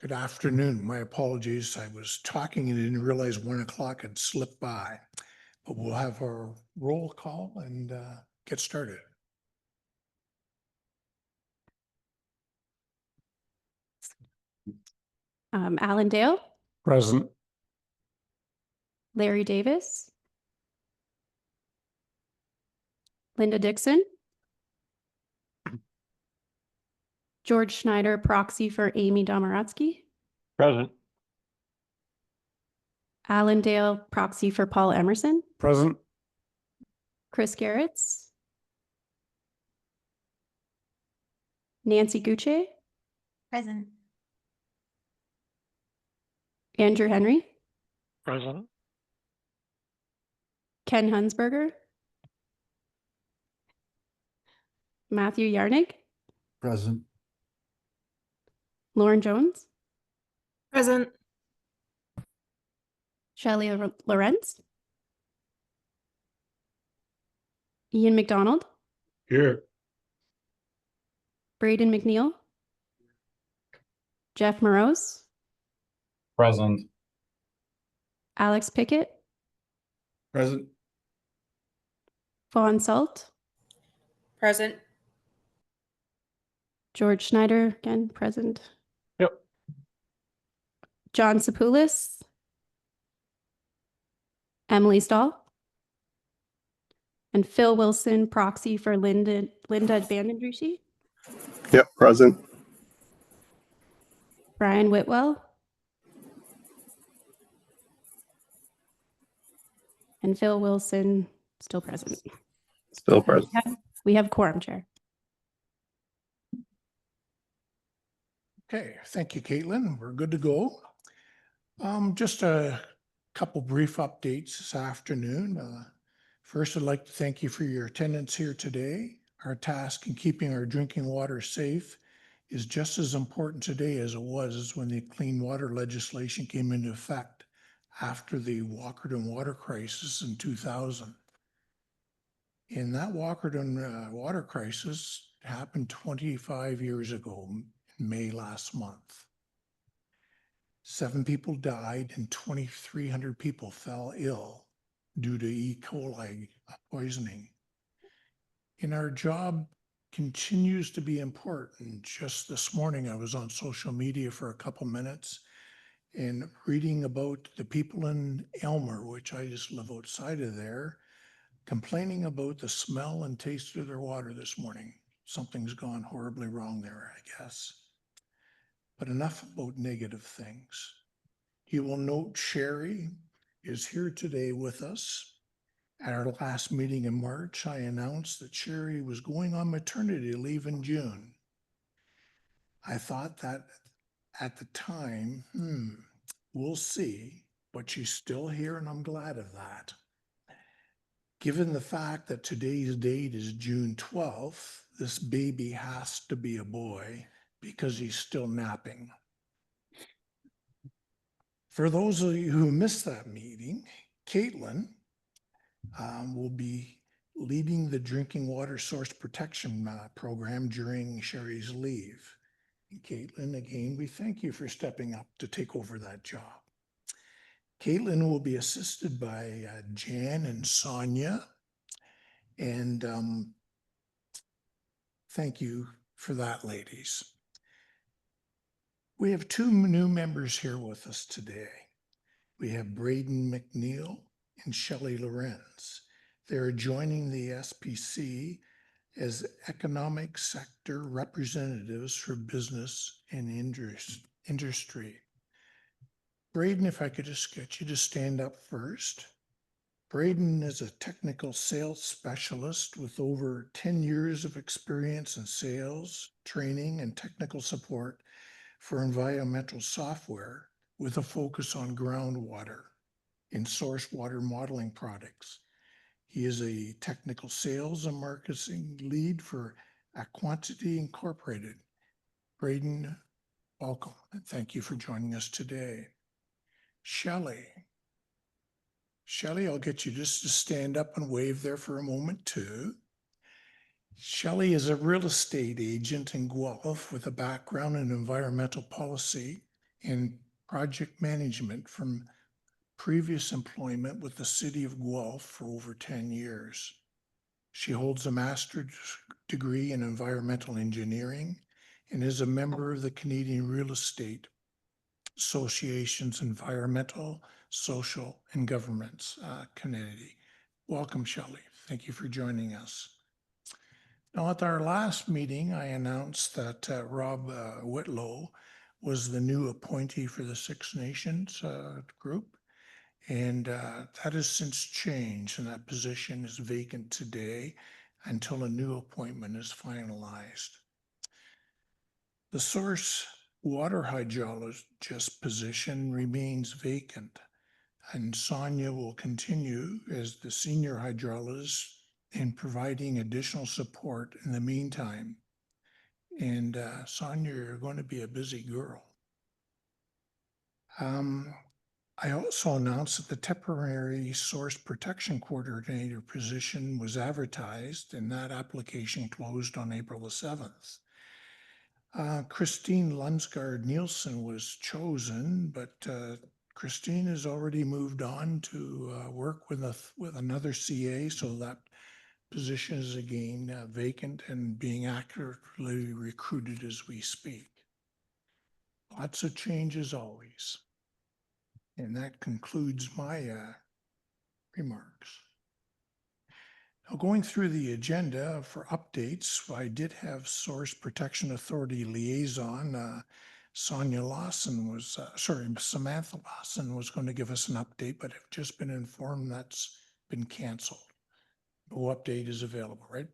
Good afternoon. My apologies. I was talking and didn't realize 1 o'clock had slipped by. But we'll have our roll call and get started. Alan Dale, Present. Larry Davis, Linda Dixon, George Schneider, proxy for Amy Domaratsky, Present. Alan Dale, proxy for Paul Emerson, Present. Chris Garretts, Nancy Gucce, Present. Andrew Henry, Present. Ken Hunsberger, Matthew Yarnig, Present. Lauren Jones, Present. Shelley Lorenz, Ian McDonald, Here. Braden McNeil, Jeff Morose, Present. Alex Pickett, Present. Fawn Salt, Present. George Schneider, again present, Yep. John Sapoulis, Emily Stahl, and Phil Wilson, proxy for Linda Vandendruchy, Yep, present. Brian Whitwell, and Phil Wilson, still present. Still present. We have quorum, Chair. Okay, thank you, Caitlin. We're good to go. Just a couple brief updates this afternoon. First, I'd like to thank you for your attendance here today. Our task in keeping our drinking water safe is just as important today as it was when the clean water legislation came into effect after the Walkerton water crisis in 2000. In that Walkerton water crisis happened 25 years ago, in May last month. 7 people died and 2,300 people fell ill due to E. coli poisoning. And our job continues to be important. Just this morning, I was on social media for a couple minutes and reading about the people in Elmer, which I just live outside of there, complaining about the smell and taste of their water this morning. Something's gone horribly wrong there, I guess. But enough about negative things. You will note Sherry is here today with us. At our last meeting in March, I announced that Sherry was going on maternity leave in June. I thought that at the time, we'll see, but she's still here and I'm glad of that. Given the fact that today's date is June 12th, this baby has to be a boy because he's still napping. For those of you who missed that meeting, Caitlin will be leading the drinking water source protection program during Sherry's leave. And Caitlin, again, we thank you for stepping up to take over that job. Caitlin will be assisted by Jan and Sonia. And thank you for that, ladies. We have 2 new members here with us today. We have Braden McNeil and Shelley Lorenz. They're joining the SPC as economic sector representatives for business and industry. Braden, if I could just get you to stand up first. Braden is a technical sales specialist with over 10 years of experience in sales, training, and technical support for environmental software with a focus on groundwater and source water modeling products. He is a technical sales and marketing lead for Aquantity Incorporated. Braden, welcome, and thank you for joining us today. Shelley, I'll get you just to stand up and wave there for a moment too. Shelley is a real estate agent in Guelph with a background in environmental policy and project management from previous employment with the City of Guelph for over 10 years. She holds a master's degree in environmental engineering and is a member of the Canadian Real Estate Association's Environmental, Social, and Governance Committee. Welcome, Shelley. Thank you for joining us. Now, at our last meeting, I announced that Rob Whitlow was the new appointee for the Six Nations group, and that has since changed, and that position is vacant today until a new appointment is finalized. The source water hydrologist position remains vacant, and Sonia will continue as the senior hydrologist in providing additional support in the meantime. And Sonia, you're going to be a busy girl. I also announced that the temporary source protection coordinator position was advertised, and that application closed on April the 7th. Christine Lunsgaard Nielsen was chosen, but Christine has already moved on to work with another CA, so that position is again vacant and being actively recruited as we speak. Lots of changes always. And that concludes my remarks. Now, going through the agenda for updates, I did have Source Protection Authority liaison, Samantha Lawson was going to give us an update, but I've just been informed that's been canceled. No update is available, right?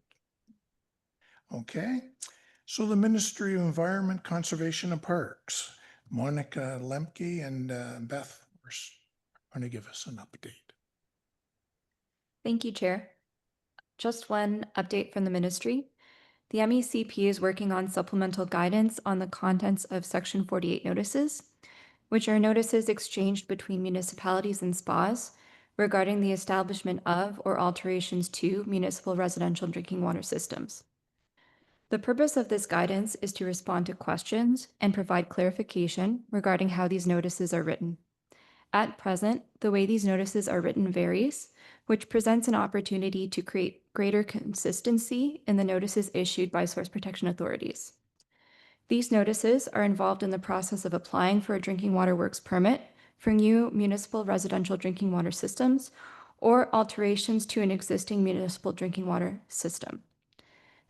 Okay. So the Ministry of Environment, Conservation and Parks, Monica Lemke and Beth are going to give us an update. Thank you, Chair. Just one update from the ministry. The MECP is working on supplemental guidance on the contents of Section 48 notices, which are notices exchanged between municipalities and spas regarding the establishment of or alterations to municipal residential drinking water systems. The purpose of this guidance is to respond to questions and provide clarification regarding how these notices are written. At present, the way these notices are written varies, which presents an opportunity to create greater consistency in the notices issued by source protection authorities. These notices are involved in the process of applying for a drinking water works permit for new municipal residential drinking water systems or alterations to an existing municipal drinking water system.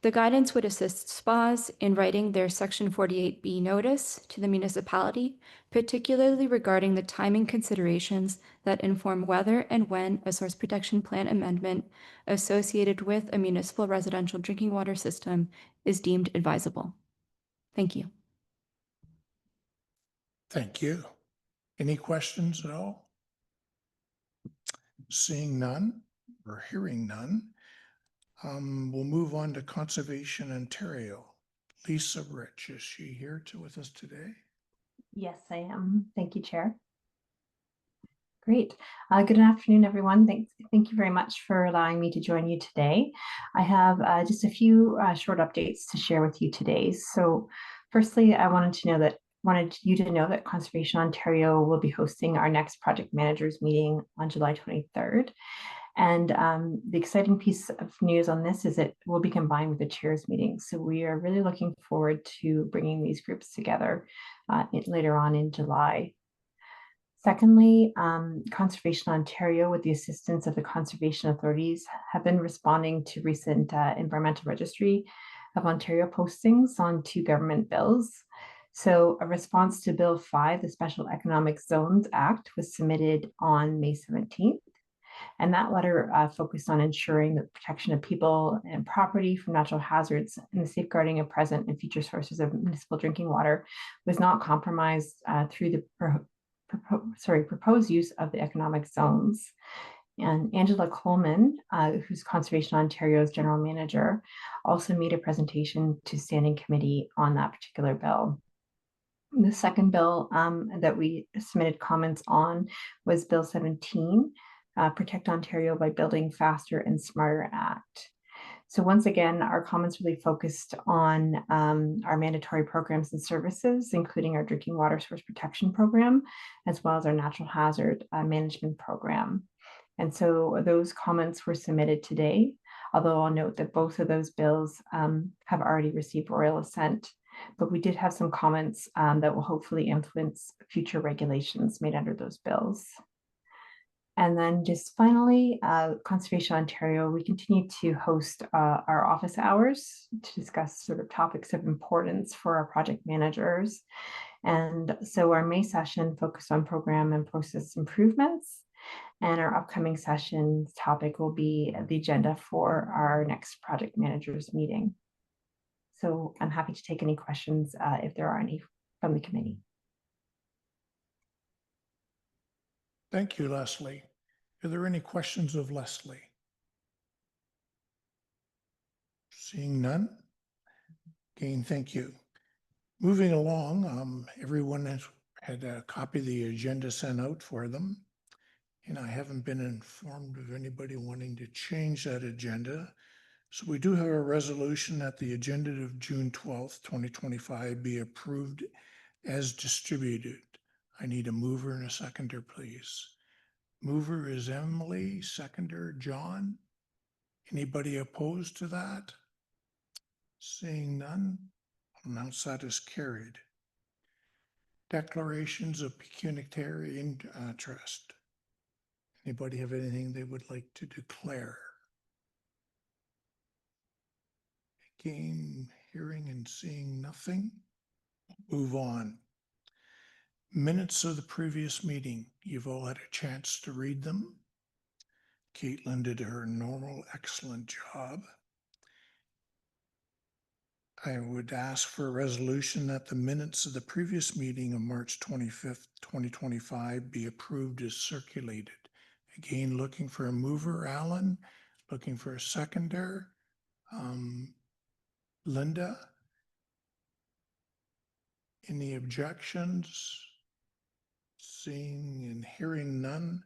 The guidance would assist spas in writing their Section 48B notice to the municipality, particularly regarding the timing considerations that inform whether and when a source protection plan amendment associated with a municipal residential drinking water system is deemed advisable. Thank you. Thank you. Any questions at all? Seeing none or hearing none, we'll move on to Conservation Ontario. Lisa Rich, is she here with us today? Yes, I am. Thank you, Chair. Great. Good afternoon, everyone. Thank you very much for allowing me to join you today. I have just a few short updates to share with you today. So firstly, I wanted you to know that Conservation Ontario will be hosting our next project managers meeting on July 23rd. And the exciting piece of news on this is it will be combined with the chairs meeting. So we are really looking forward to bringing these groups together later on in July. Secondly, Conservation Ontario, with the assistance of the conservation authorities, have been responding to recent Environmental Registry of Ontario postings on 2 government bills. So a response to Bill 5, the Special Economic Zones Act, was submitted on May 17th. And that letter focused on ensuring the protection of people and property from natural hazards and the safeguarding of present and future sources of municipal drinking water was not compromised through the proposed use of the economic zones. And Angela Coleman, who's Conservation Ontario's general manager, also made a presentation to Standing Committee on that particular bill. The second bill that we submitted comments on was Bill 17, Protect Ontario by Building Faster and Smarter Act. So once again, our comments really focused on our mandatory programs and services, including our drinking water source protection program, as well as our natural hazard management program. And so those comments were submitted today, although I'll note that both of those bills have already received royal assent. But we did have some comments that will hopefully influence future regulations made under those bills. And then just finally, Conservation Ontario, we continue to host our office hours to discuss sort of topics of importance for our project managers. And so our May session focused on program and process improvements. And our upcoming session's topic will be the agenda for our next project managers meeting. So I'm happy to take any questions if there are any from the committee. Thank you, Leslie. Are there any questions of Leslie? Seeing none? Again, thank you. Moving along, everyone has had a copy of the agenda sent out for them. And I haven't been informed of anybody wanting to change that agenda. So we do have a resolution that the agenda of June 12th, 2025 be approved as distributed. I need a mover and a seconder, please. Mover is Emily, seconder John. Anybody opposed to that? Seeing none, I'll announce that is carried. Declarations of pecuniary interest. Anybody have anything they would like to declare? Again, hearing and seeing nothing. Move on. Minutes of the previous meeting. You've all had a chance to read them. Caitlin did her normal, excellent job. I would ask for a resolution that the minutes of the previous meeting of March 25th, 2025 be approved as circulated. Again, looking for a mover, Alan, looking for a seconder, Linda. Any objections? Seeing and hearing none,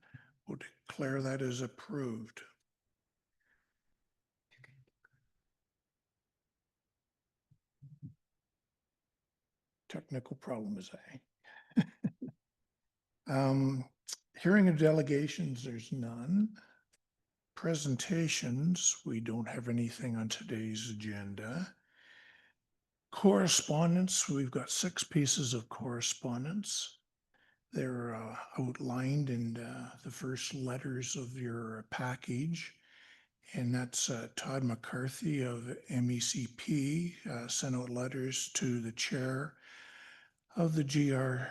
we'll declare that as approved. Technical problem, is hearing of delegations, there's none. Presentations, we don't have anything on today's agenda. Correspondence, we've got 6 pieces of correspondence. They're outlined in the first letters of your package. And that's Todd McCarthy of MECP sent out letters to the chair of the GRSPA,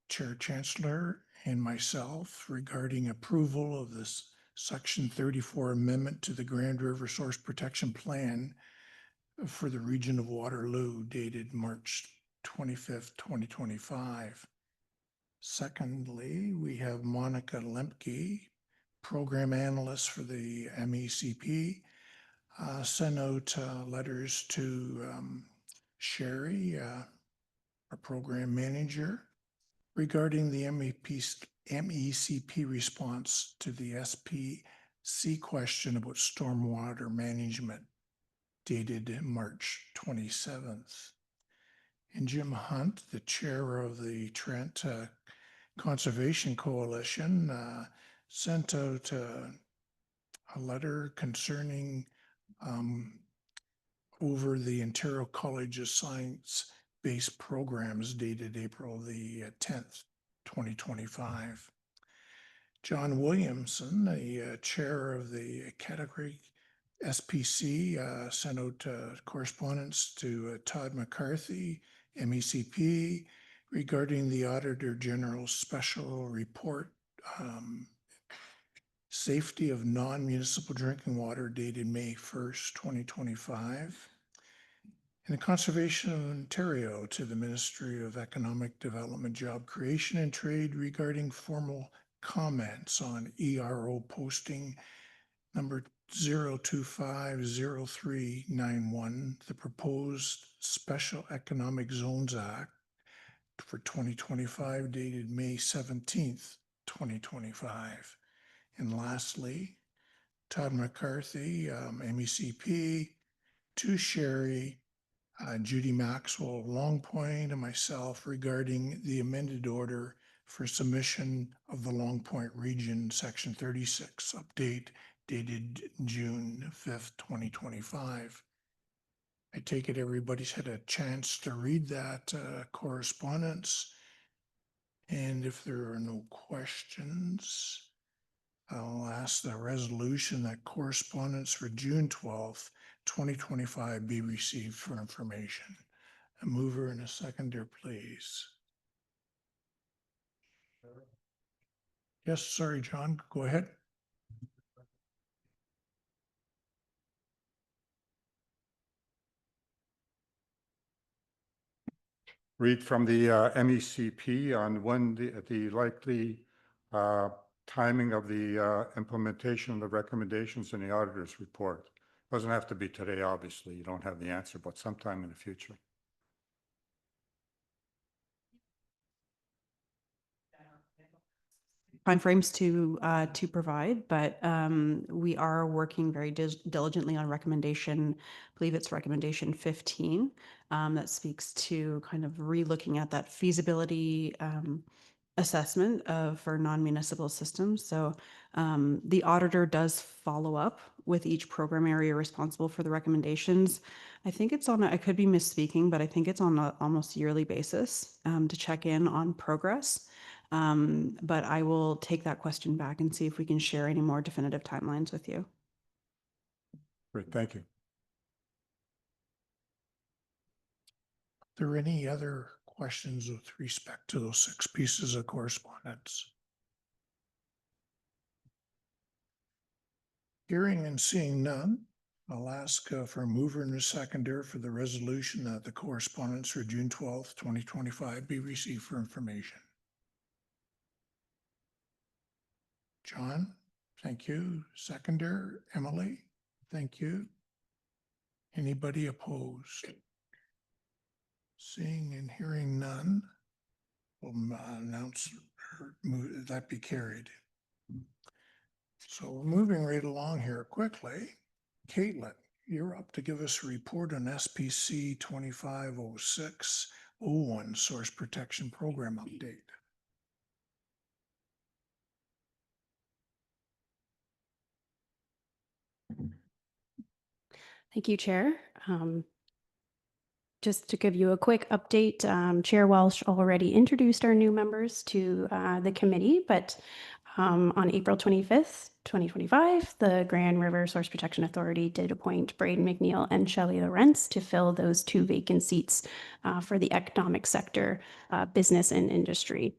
Chair Chancellor, and myself regarding approval of this Section 34 amendment to the Grand River Source Protection Plan for the region of Waterloo dated March 25th, 2025. Secondly, we have Monica Lemke, program analyst for the MECP, sent out letters to Sherry, our program manager, regarding the MECP response to the SPC question about stormwater management dated March 27th. And Jim Hunt, the chair of the Trent Conservation Coalition, sent out a letter concerning over the Ontario College of Science-based programs dated April the 10th, 2025. John Williamson, the chair of the category SPC, sent out correspondence to Todd McCarthy, MECP, regarding the Auditor General's special report, Safety of Non-Municipal Drinking Water, dated May 1st, 2025. And the Conservation of Ontario to the Ministry of Economic Development, Job Creation and Trade regarding formal comments on ERO posting number 0250391, the proposed Special Economic Zones Act for 2025, dated May 17th, 2025. And lastly, Todd McCarthy, MECP, to Sherry, Judy Maxwell, Long Point, and myself regarding the amended order for submission of the Long Point Region Section 36 update dated June 5th, 2025. I take it everybody's had a chance to read that correspondence. And if there are no questions, I'll ask the resolution that correspondence for June 12th, 2025 be received for information. A mover and a seconder, please. Yes, sorry, John, go ahead. Read from the MECP on when the likely timing of the implementation of the recommendations in the auditor's report. Doesn't have to be today, obviously. You don't have the answer, but sometime in the future. Timeframes to provide, but we are working very diligently on recommendation. I believe it's recommendation 15 that speaks to kind of relooking at that feasibility assessment for non-municipal systems. So the auditor does follow up with each program area responsible for the recommendations. I think it's on, I could be misspeaking, but I think it's on an almost yearly basis to check in on progress. But I will take that question back and see if we can share any more definitive timelines with you. Great, thank you. Are there any other questions with respect to those 6 pieces of correspondence? Hearing and seeing none, I'll ask for a mover and a seconder for the resolution that the correspondence for June 12th, 2025 be received for information. John, thank you. Seconder, Emily, thank you. Anybody opposed? Seeing and hearing none, we'll announce that be carried. So we're moving right along here quickly. Caitlin, you're up to give us a report on SPC 250601 Source Protection Program update. Thank you, Chair. Just to give you a quick update, Chair Welsh already introduced our new members to the committee, but on April 25th, 2025, the Grand River Source Protection Authority did appoint Braden McNeil and Shelley Lawrence to fill those 2 vacant seats for the economic sector, business and industry.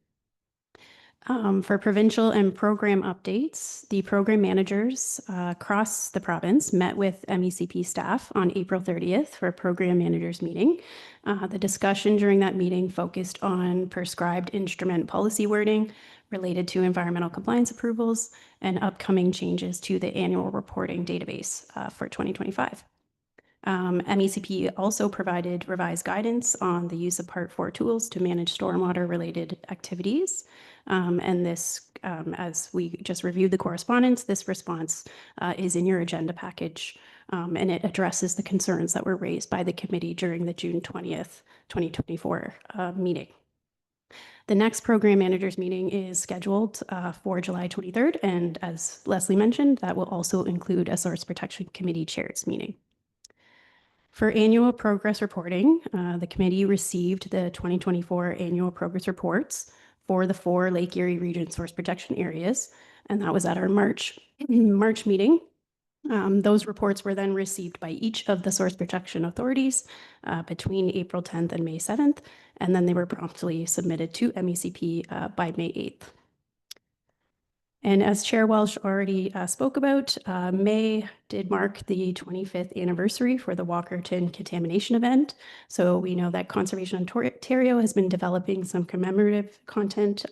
For provincial and program updates, the program managers across the province met with MECP staff on April 30th for a program managers meeting. The discussion during that meeting focused on prescribed instrument policy wording related to environmental compliance approvals and upcoming changes to the annual reporting database for 2025. MECP also provided revised guidance on the use of Part 4 tools to manage stormwater related activities. And this, as we just reviewed the correspondence, this response is in your agenda package, and it addresses the concerns that were raised by the committee during the June 20th, 2024 meeting. The next program managers meeting is scheduled for July 23rd, and as Leslie mentioned, that will also include a Source Protection Committee Chairs meeting. For annual progress reporting, the committee received the 2024 annual progress reports for the 4 Lake Erie Region source protection areas, and that was at our March meeting. Those reports were then received by each of the source protection authorities between April 10th and May 7th, and then they were promptly submitted to MECP by May 8th. And as Chair Welsh already spoke about, May did mark the 25th anniversary for the Walkerton contamination event. So we know that Conservation Ontario has been developing some commemorative content.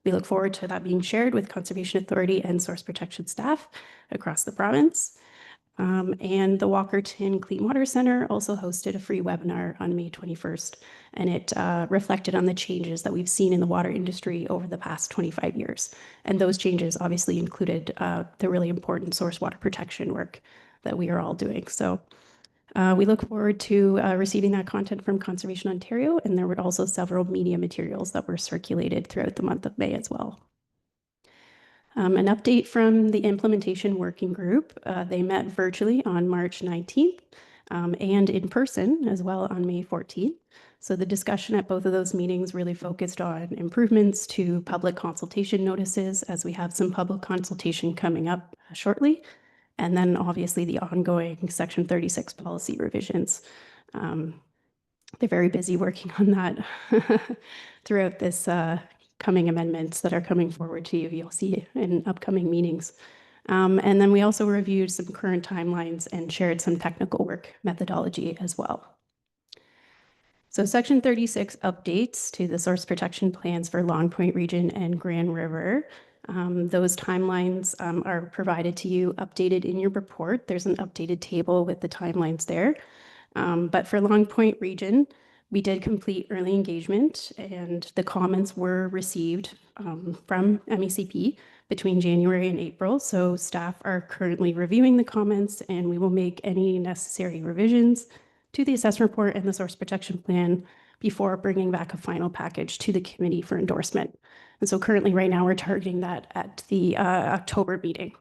We look forward to that being shared with Conservation Authority and Source Protection staff across the province. And the Walkerton Clean Water Center also hosted a free webinar on May 21st, and it reflected on the changes that we've seen in the water industry over the past 25 years. And those changes obviously included the really important source water protection work that we are all doing. So we look forward to receiving that content from Conservation Ontario, and there were also several media materials that were circulated throughout the month of May as well. An update from the implementation working group. They met virtually on March 19th and in person as well on May 14th. So the discussion at both of those meetings really focused on improvements to public consultation notices, as we have some public consultation coming up shortly. And then obviously the ongoing Section 36 policy revisions. They're very busy working on that throughout this coming amendments that are coming forward to you. You'll see in upcoming meetings. And then we also reviewed some current timelines and shared some technical work methodology as well. So Section 36 updates to the source protection plans for Long Point Region and Grand River. Those timelines are provided to you, updated in your report. There's an updated table with the timelines there. But for Long Point Region, we did complete early engagement, and the comments were received from MECP between January and April. So staff are currently reviewing the comments, and we will make any necessary revisions to the assessment report and the source protection plan before bringing back a final package to the committee for endorsement. And so currently right now we're targeting that at the October meeting.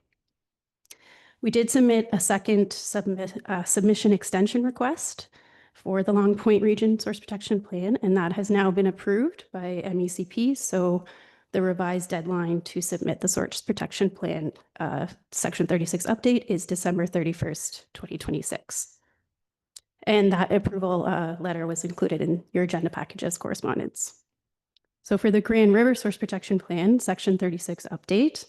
We did submit a second submission extension request for the Long Point Region Source Protection Plan, and that has now been approved by MECP. So the revised deadline to submit the Source Protection Plan Section 36 update is December 31st, 2026. And that approval letter was included in your agenda package as correspondence. So for the Grand River Source Protection Plan Section 36 update,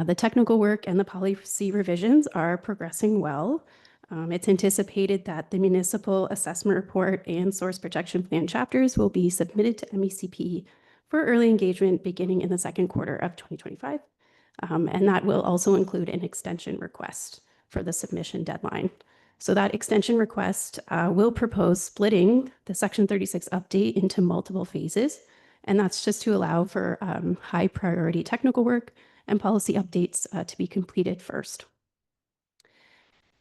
the technical work and the policy revisions are progressing well. It's anticipated that the municipal assessment report and source protection plan chapters will be submitted to MECP for early engagement beginning in the second quarter of 2025. And that will also include an extension request for the submission deadline. So that extension request will propose splitting the Section 36 update into multiple phases. And that's just to allow for high priority technical work and policy updates to be completed first.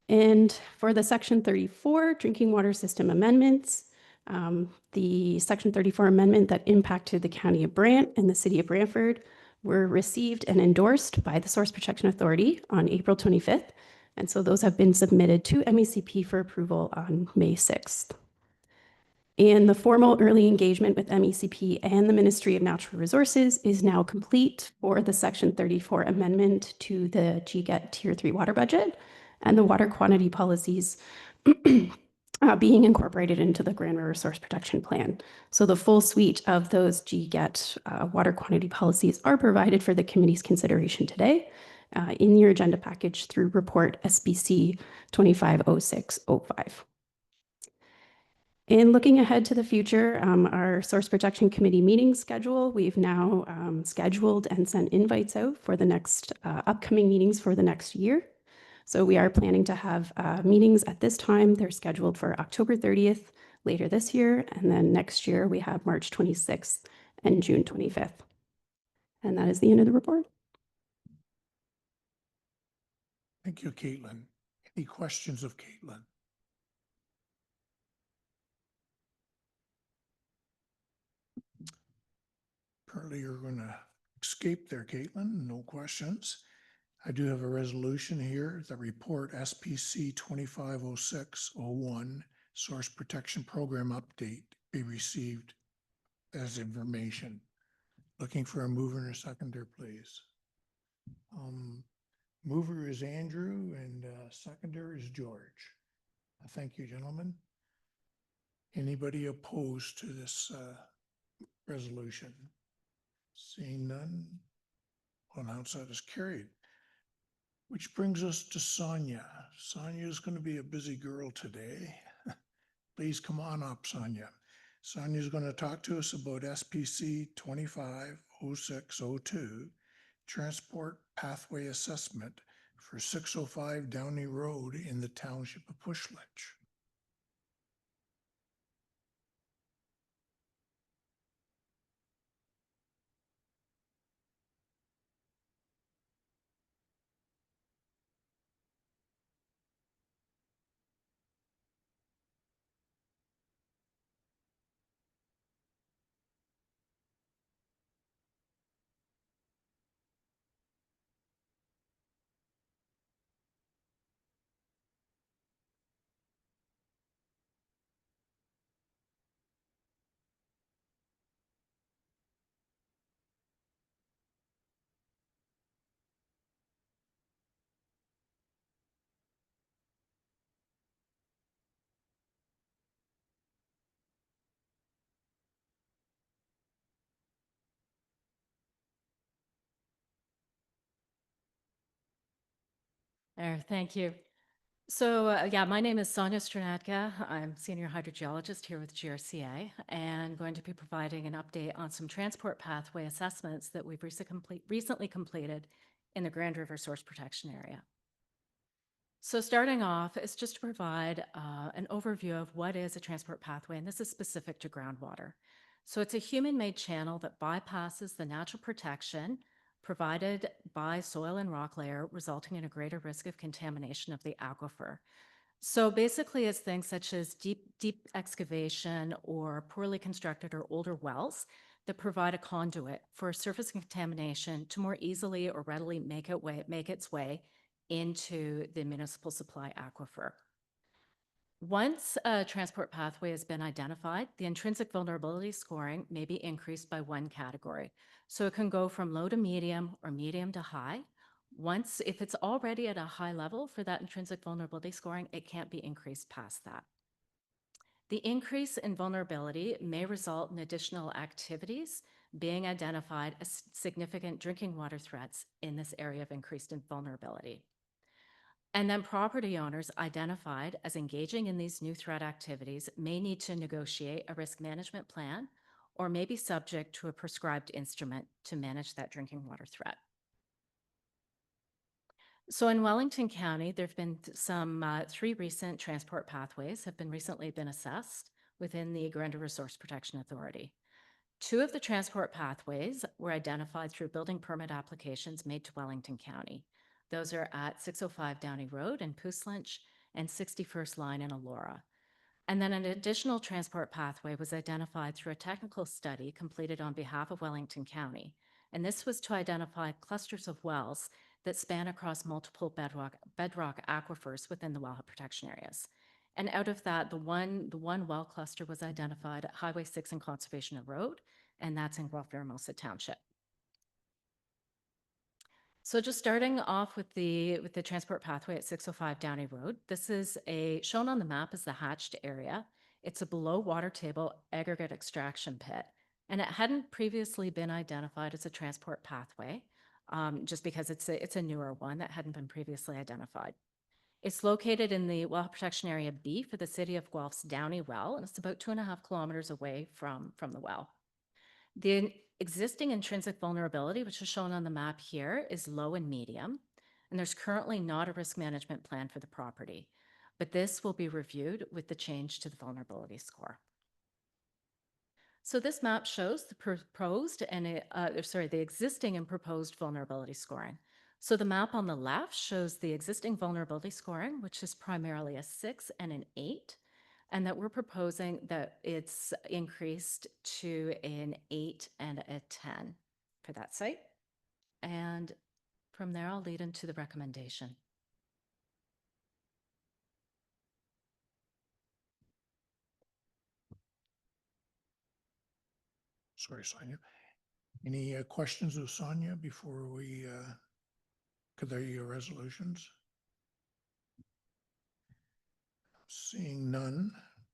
And for the Section 34 drinking water system amendments, the Section 34 amendment that impacted the County of Brant and the City of Brantford were received and endorsed by the Source Protection Authority on April 25th. And so those have been submitted to MECP for approval on May 6th. And the formal early engagement with MECP and the Ministry of Natural Resources is now complete for the Section 34 amendment to the GGET Tier 3 water budget and the water quantity policies being incorporated into the Grand River Source Protection Plan. So the full suite of those GGET water quantity policies are provided for the committee's consideration today in your agenda package through report SBC 250605. And looking ahead to the future, our Source Protection Committee meeting schedule, we've now scheduled and sent invites out for the next upcoming meetings for the next year. So we are planning to have meetings at this time. They're scheduled for October 30th later this year. And then next year we have March 26th and June 25th. And that is the end of the report. Thank you, Caitlin. Any questions of Caitlin? Apparently you're going to escape there, Caitlin. No questions. I do have a resolution here, the report SPC 250601 Source Protection Program Update be received as information. Looking for a mover and a seconder, please. Mover is Andrew and seconder is George. Thank you, gentlemen. Anybody opposed to this resolution? Seeing none, I'll announce that is carried. Which brings us to Sonia. Sonia is going to be a busy girl today. Please come on up, Sonia. Sonia is going to talk to us about SPC 250602, Transport Pathway Assessment for 605 Downey Road in the township of Pushletch. There, thank you. So, yeah, my name is Sonia Stranatka. I'm senior hydrogeologist here with GRCA and going to be providing an update on some transport pathway assessments that we've recently completed in the Grand River Source Protection Area. So starting off is just to provide an overview of what is a transport pathway, and this is specific to groundwater. So it's a human-made channel that bypasses the natural protection provided by soil and rock layer, resulting in a greater risk of contamination of the aquifer. So basically it's things such as deep excavation or poorly constructed or older wells that provide a conduit for surface contamination to more easily or readily make its way into the municipal supply aquifer. Once a transport pathway has been identified, the intrinsic vulnerability scoring may be increased by one category. So it can go from low to medium or medium to high. Once, if it's already at a high level for that intrinsic vulnerability scoring, it can't be increased past that. The increase in vulnerability may result in additional activities being identified as significant drinking water threats in this area of increased vulnerability. And then property owners identified as engaging in these new threat activities may need to negotiate a risk management plan or may be subject to a prescribed instrument to manage that drinking water threat. So in Wellington County, there have been some 3 recent transport pathways have recently been assessed within the Grand River Source Protection Authority. 2 of the transport pathways were identified through building permit applications made to Wellington County. Those are at 605 Downey Road in Pushletch and 61st Line in Elora. And then an additional transport pathway was identified through a technical study completed on behalf of Wellington County. And this was to identify clusters of wells that span across multiple bedrock aquifers within the wellhead protection areas. And out of that, the one well cluster was identified at Highway 6 and Conservation Road, and that's in Guelph Hermosa Township. So just starting off with the transport pathway at 605 Downey Road, this is shown on the map as the hatched area. It's a below water table aggregate extraction pit, and it hadn't previously been identified as a transport pathway, just because it's a newer one that hadn't been previously identified. It's located in the Well Protection Area B for the City of Guelph's Downey Well, and it's about 2.5 kilometers away from the well. The existing intrinsic vulnerability, which is shown on the map here, is low and medium, and there's currently not a risk management plan for the property, but this will be reviewed with the change to the vulnerability score. So this map shows the existing and proposed vulnerability scoring. So the map on the left shows the existing vulnerability scoring, which is primarily a 6 and an 8, and that we're proposing that it's increased to an 8 and a 10 for that site. And from there, I'll lead into the recommendation. Sorry, Sonia. Any questions of Sonia before we could there your resolutions? Seeing none,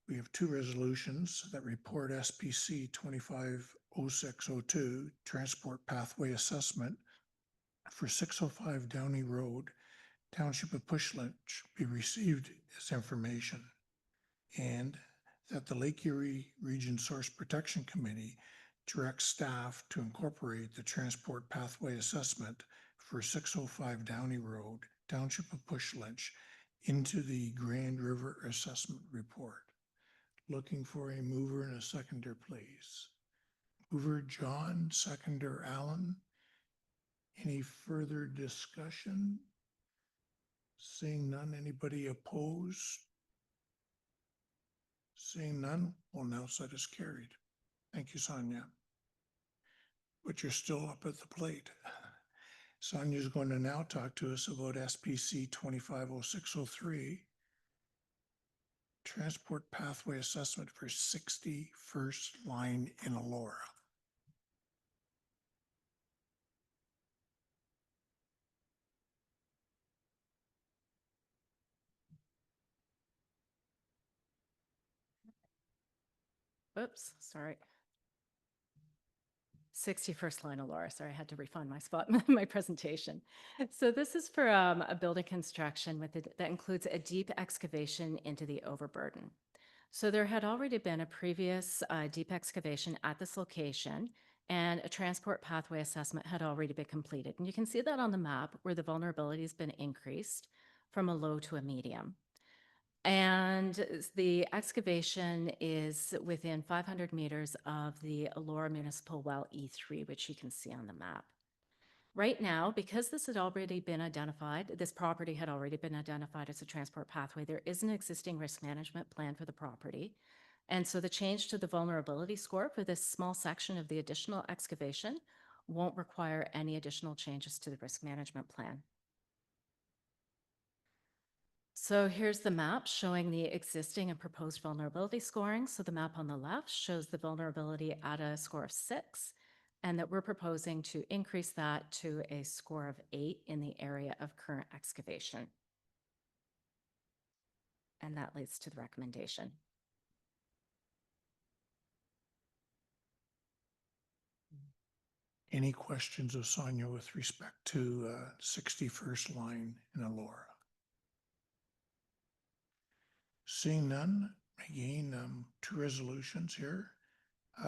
we have 2 resolutions that report SPC 250602 Transport Pathway Assessment for 605 Downey Road, Township of Pushletch, be received as information, and that the Lake Erie Region Source Protection Committee directs staff to incorporate the Transport Pathway Assessment for 605 Downey Road, Township of Push Lynch into the Grand River Assessment Report. Looking for a mover and a seconder, please. Mover John, seconder Alan. Any further discussion? Seeing none, anybody opposed? Seeing none, we'll announce that is carried. Thank you, Sonia. But you're still up at the plate. Sonia's going to now talk to us about SPC 250603, Transport Pathway Assessment for 61st Line in Elora. Oops, sorry. 61st line of Laura. Sorry, I had to refine my spot, my presentation. So this is for a building construction that includes a deep excavation into the overburden. So there had already been a previous deep excavation at this location, and a transport pathway assessment had already been completed. And you can see that on the map where the vulnerability has been increased from a low to a medium. And the excavation is within 500 meters of the Elora Municipal Well E3, which you can see on the map. Right now, because this had already been identified, this property had already been identified as a transport pathway, there is an existing risk management plan for the property. And so the change to the vulnerability score for this small section of the additional excavation won't require any additional changes to the risk management plan. So here's the map showing the existing and proposed vulnerability scoring. So the map on the left shows the vulnerability at a score of 6, and that we're proposing to increase that to a score of 8 in the area of current excavation. And that leads to the recommendation. Any questions of Sonia with respect to 61st Line in Elora? Seeing none, again, 2 resolutions here.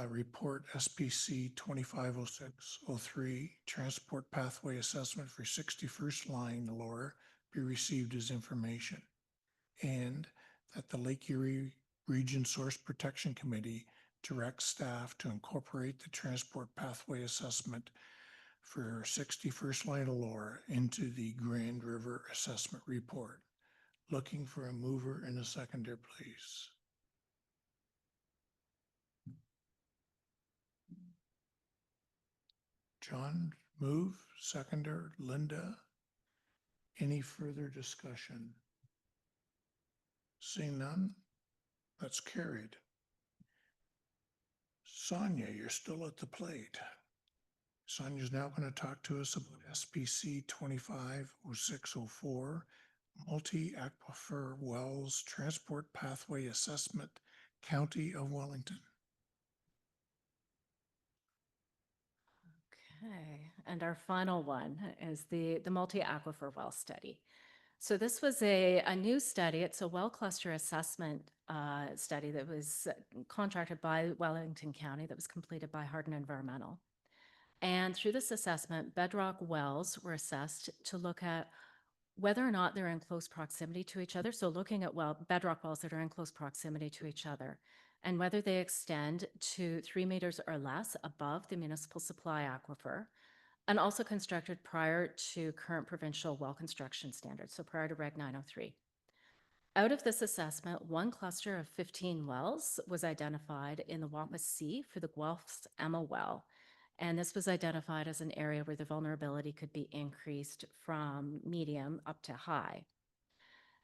Report SPC 250603, Transport Pathway Assessment for 61st Line Elora be received as information. And that the Lake Erie Region Source Protection Committee directs staff to incorporate the Transport Pathway Assessment for 61st Line Elora into the Grand River Assessment Report. Looking for a mover and a seconder, please. John, move. Seconder, Linda. Any further discussion? Seeing none, that's carried. Sonia, you're still at the plate. Sonia's now going to talk to us about SPC 250604, Multi-Aquifer Wells Transport Pathway Assessment, County of Wellington. Okay, and our final one is the multi-aquifer well study. So this was a new study. It's a well cluster assessment study that was contracted by Wellington County that was completed by Hardin Environmental. And through this assessment, bedrock wells were assessed to look at whether or not they're in close proximity to each other. So looking at bedrock wells that are in close proximity to each other, and whether they extend to 3 meters or less above the municipal supply aquifer, and also constructed prior to current provincial well construction standards, so prior to Reg 903. Out of this assessment, one cluster of 15 wells was identified in the Wappa Sea for the Guelph's Emma well. And this was identified as an area where the vulnerability could be increased from medium up to high.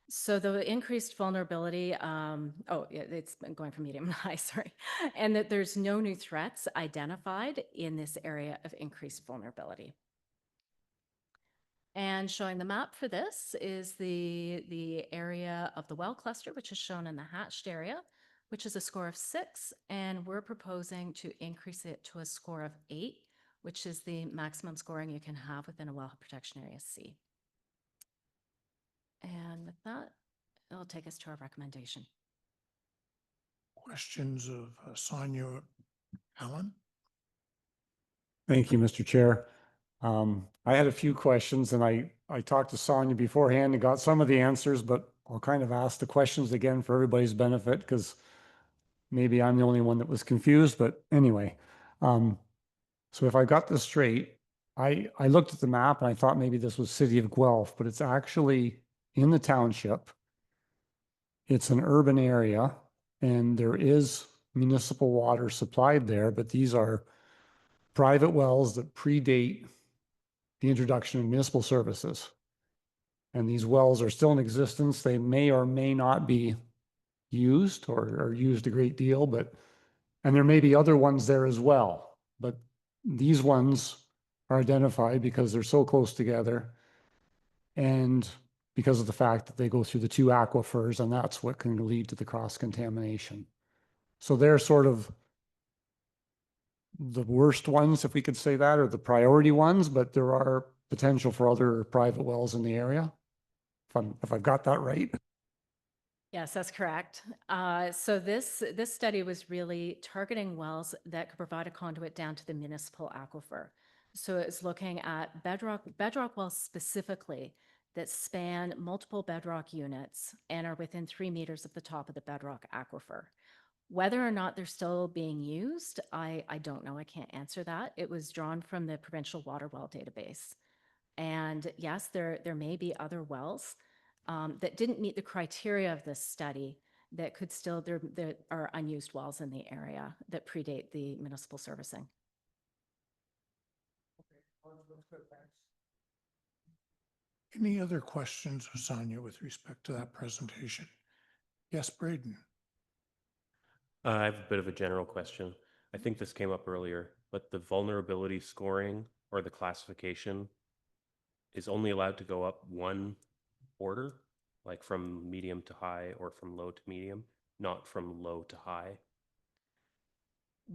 So the increased vulnerability, it's been going from medium to high, sorry. And that there's no new threats identified in this area of increased vulnerability. And showing the map for this is the area of the well cluster, which is shown in the hatched area, which is a score of 6. And we're proposing to increase it to a score of 8, which is the maximum scoring you can have within a well protection area C. And with that, it'll take us to our recommendation. Questions of Sonia Allen? Thank you, Mr. Chair. I had a few questions, and I I talked to Sonia beforehand and got some of the answers, but I'll kind of ask the questions again for everybody's benefit because maybe I'm the only one that was confused, but anyway. So if I got this straight, I looked at the map and I thought maybe this was City of Guelph, but it's actually in the township. It's an urban area and there is municipal water supplied there, but these are private wells that predate the introduction of municipal services. And these wells are still in existence. They may or may not be used or used a great deal, and there may be other ones there as well. But these ones are identified because they're so close together and because of the fact that they go through the two aquifers, and that's what can lead to the cross-contamination. So they're sort of the worst ones, if we could say that, or the priority ones, but there are potential for other private wells in the area. If I've got that right. Yes, that's correct. So this study was really targeting wells that could provide a conduit down to the municipal aquifer. So it's looking at bedrock wells specifically that span multiple bedrock units and are within 3 meters of the top of the bedrock aquifer. Whether or not they're still being used, I don't know. I can't answer that. It was drawn from the provincial water well database. And yes, there may be other wells that didn't meet the criteria of this study that could still, there are unused wells in the area that predate the municipal servicing. Any other questions of Sonia with respect to that presentation? Yes, Braden. I have a bit of a general question. I think this came up earlier, but the vulnerability scoring or the classification is only allowed to go up one order, like from medium to high or from low to medium, not from low to high.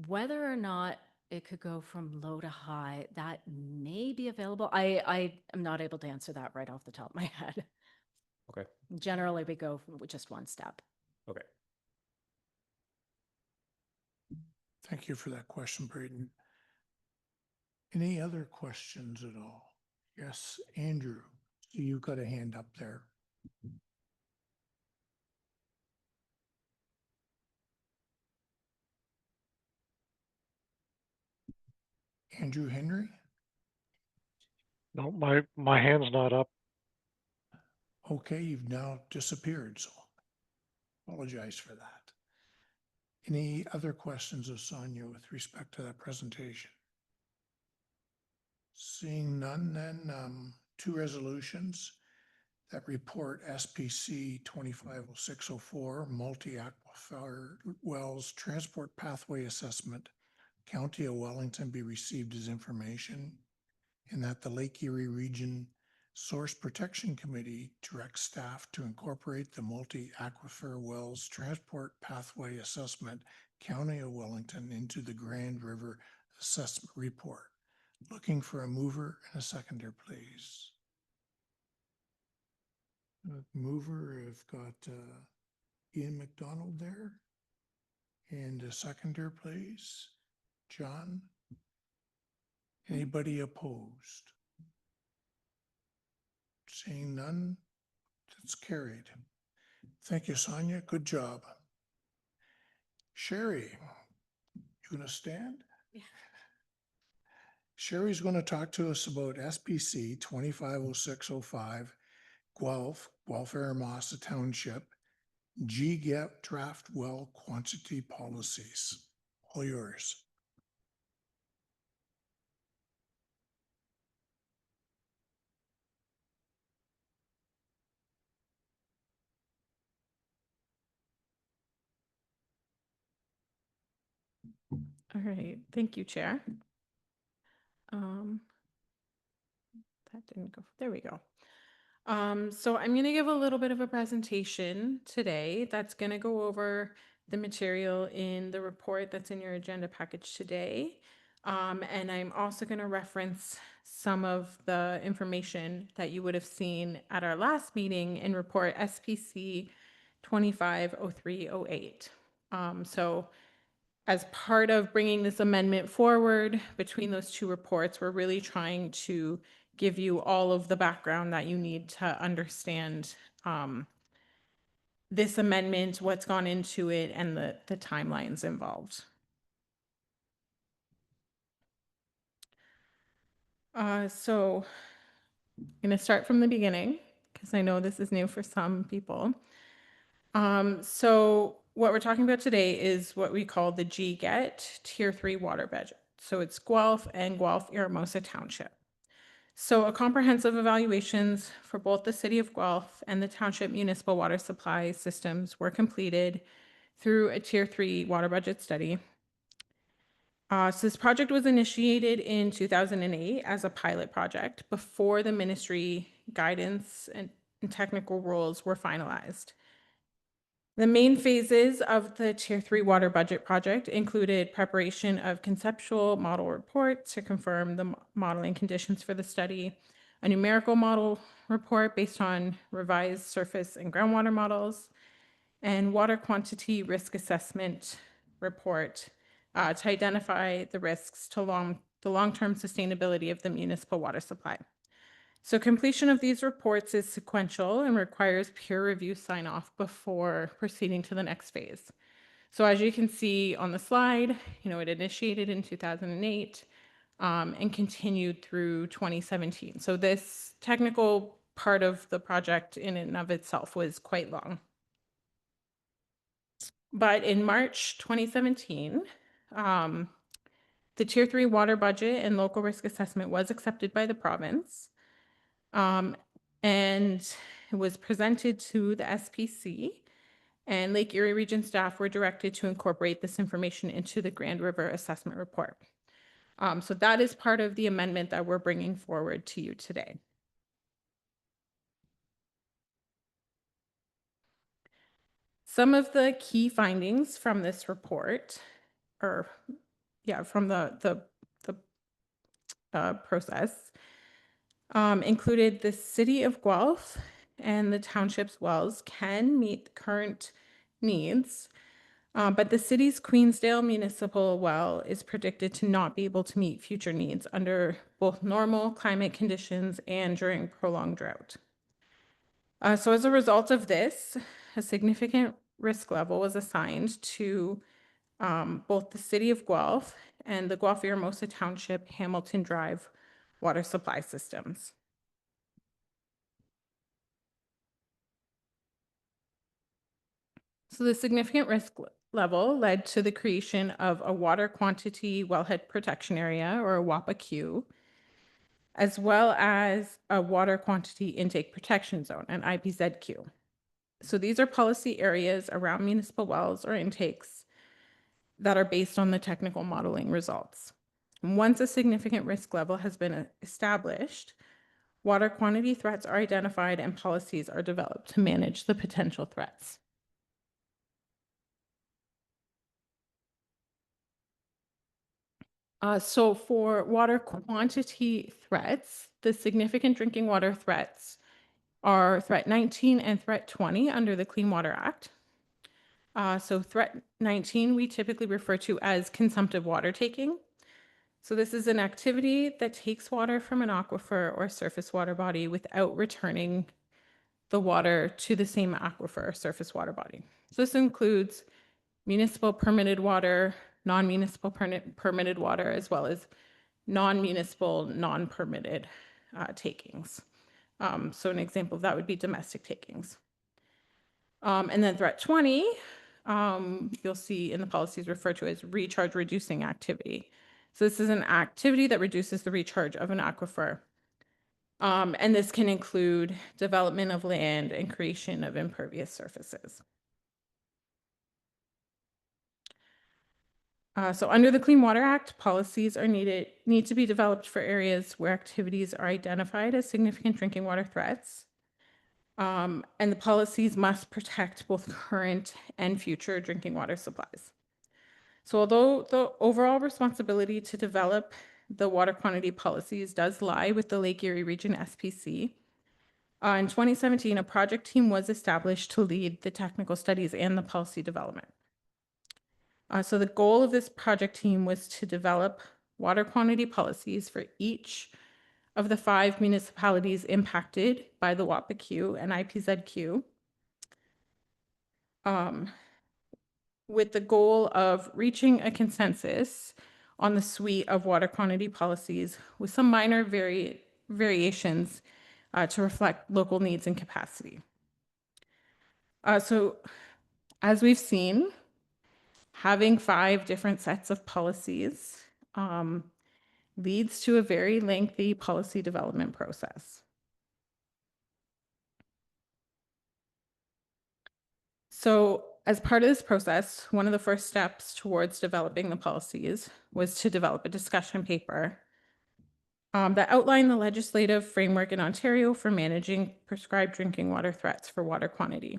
Whether or not it could go from low to high, that may be available. I am not able to answer that right off the top of my head. Okay. Generally, we go with just one step. Okay. Thank you for that question, Braden. Any other questions at all? Yes, Andrew, so you've got a hand up there. Andrew Henry? No, my hand's not up. Okay, you've now disappeared, so apologize for that. Any other questions of Sonia with respect to that presentation? Seeing none, then two resolutions that report SPC 250604 multi-aquifer wells transport pathway assessment, County of Wellington be received as information, and that the Lake Erie Region Source Protection Committee directs staff to incorporate the multi-aquifer wells transport pathway assessment, County of Wellington, into the Grand River Assessment Report. Looking for a mover and a seconder, please. Mover, I've got Ian McDonald there. And a seconder, please. John. Anybody opposed? Seeing none, it's carried. Thank you, Sonia. Good job. Sherry, you gonna stand? Yeah. Sherry's going to talk to us about SPC 250605, Guelph, Guelph-Aramasa Township, GGET draft well quantity policies. All yours. All right, thank you, Chair. That didn't go, there we go. So I'm gonna give a little bit of a presentation today that's gonna go over the material in the report that's in your agenda package today. And I'm also gonna reference some of the information that you would have seen at our last meeting in report SPC 250308. So as part of bringing this amendment forward between those two reports, we're really trying to give you all of the background that you need to understand this amendment, what's gone into it, and the timelines involved. So I'm going to start from the beginning because I know this is new for some people. So what we're talking about today is what we call the GGET Tier 3 water budget. So it's Guelph and Guelph-Eramosa Township. So a comprehensive evaluations for both the city of Guelph and the township municipal water supply systems were completed through a Tier 3 water budget study. So this project was initiated in 2008 as a pilot project before the ministry guidance and technical rules were finalized. The main phases of the Tier 3 water budget project included preparation of conceptual model reports to confirm the modeling conditions for the study, a numerical model report based on revised surface and groundwater models, and water quantity risk assessment report to identify the risks to the long-term sustainability of the municipal water supply. So completion of these reports is sequential and requires peer review sign-off before proceeding to the next phase. So as you can see on the slide, it initiated in 2008 and continued through 2017. So this technical part of the project in and of itself was quite long. But in March 2017, the Tier 3 water budget and local risk assessment was accepted by the province. And it was presented to the SPC, and Lake Erie Region staff were directed to incorporate this information into the Grand River Assessment Report. So that is part of the amendment that we're bringing forward to you today. Some of the key findings from this report, from the process, included the city of Guelph and the township's wells can meet current needs, but the city's Queensdale municipal well is predicted to not be able to meet future needs under both normal climate conditions and during prolonged drought. So as a result of this, a significant risk level was assigned to both the city of Guelph and the Guelph-Eramosa Township Hamilton Drive water supply systems. So the significant risk level led to the creation of a water quantity wellhead protection area, or a WAPA-Q, as well as a water quantity intake protection zone, an IPZQ. So these are policy areas around municipal wells or intakes that are based on the technical modeling results. And once a significant risk level has been established, water quantity threats are identified and policies are developed to manage the potential threats. So for water quantity threats, the significant drinking water threats are threat 19 and threat 20 under the Clean Water Act. So threat 19 we typically refer to as consumptive water taking. So this is an activity that takes water from an aquifer or surface water body without returning the water to the same aquifer or surface water body. So this includes municipal permitted water, non-municipal permitted water, as well as non-municipal, non-permitted takings. So an example of that would be domestic takings. And then threat 20, you'll see in the policies referred to as recharge reducing activity. So this is an activity that reduces the recharge of an aquifer. And this can include development of land and creation of impervious surfaces. So under the Clean Water Act, policies are need to be developed for areas where activities are identified as significant drinking water threats. And the policies must protect both current and future drinking water supplies. So although the overall responsibility to develop the water quantity policies does lie with the Lake Erie Region SPC, in 2017, a project team was established to lead the technical studies and the policy development. So the goal of this project team was to develop water quantity policies for each of the 5 municipalities impacted by the WAPAQ and IPZQ, with the goal of reaching a consensus on the suite of water quantity policies with some minor variations to reflect local needs and capacity. So as we've seen, having 5 different sets of policies leads to a very lengthy policy development process. So as part of this process, one of the first steps towards developing the policies was to develop a discussion paper that outlined the legislative framework in Ontario for managing prescribed drinking water threats for water quantity.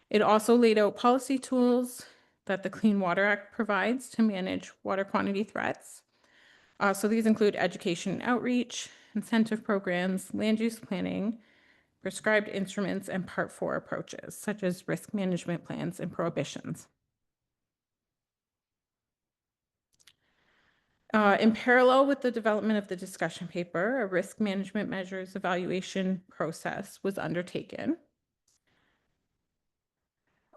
It also laid out policy tools that the Clean Water Act provides to manage water quantity threats. So these include education and outreach, incentive programs, land use planning, prescribed instruments, and Part 4 approaches, such as risk management plans and prohibitions. In parallel with the development of the discussion paper, a risk management measures evaluation process was undertaken.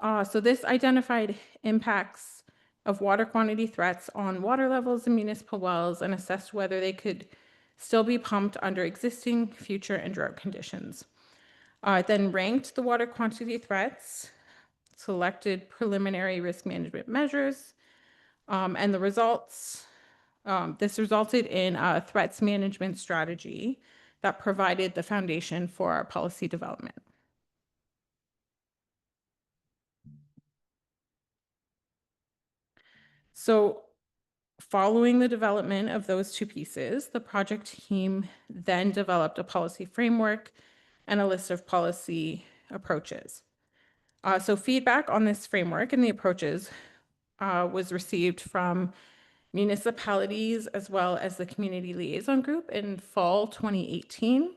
So this identified impacts of water quantity threats on water levels in municipal wells and assessed whether they could still be pumped under existing, future, and drought conditions. It then ranked the water quantity threats, selected preliminary risk management measures, and the results, this resulted in a threats management strategy that provided the foundation for our policy development. So following the development of those 2 pieces, the project team then developed a policy framework and a list of policy approaches. So feedback on this framework and the approaches was received from municipalities as well as the community liaison group in fall 2018.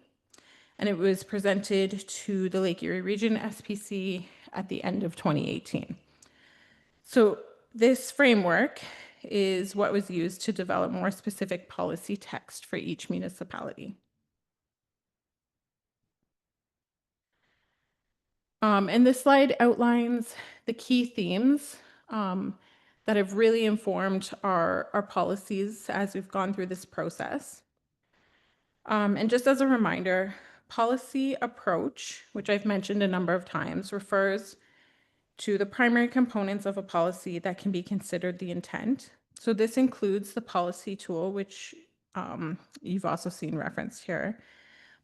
And it was presented to the Lake Erie Region SPC at the end of 2018. So this framework is what was used to develop more specific policy text for each municipality. And this slide outlines the key themes that have really informed our policies as we've gone through this process. And just as a reminder, policy approach, which I've mentioned a number of times, refers to the primary components of a policy that can be considered the intent. So this includes the policy tool, which you've also seen referenced here,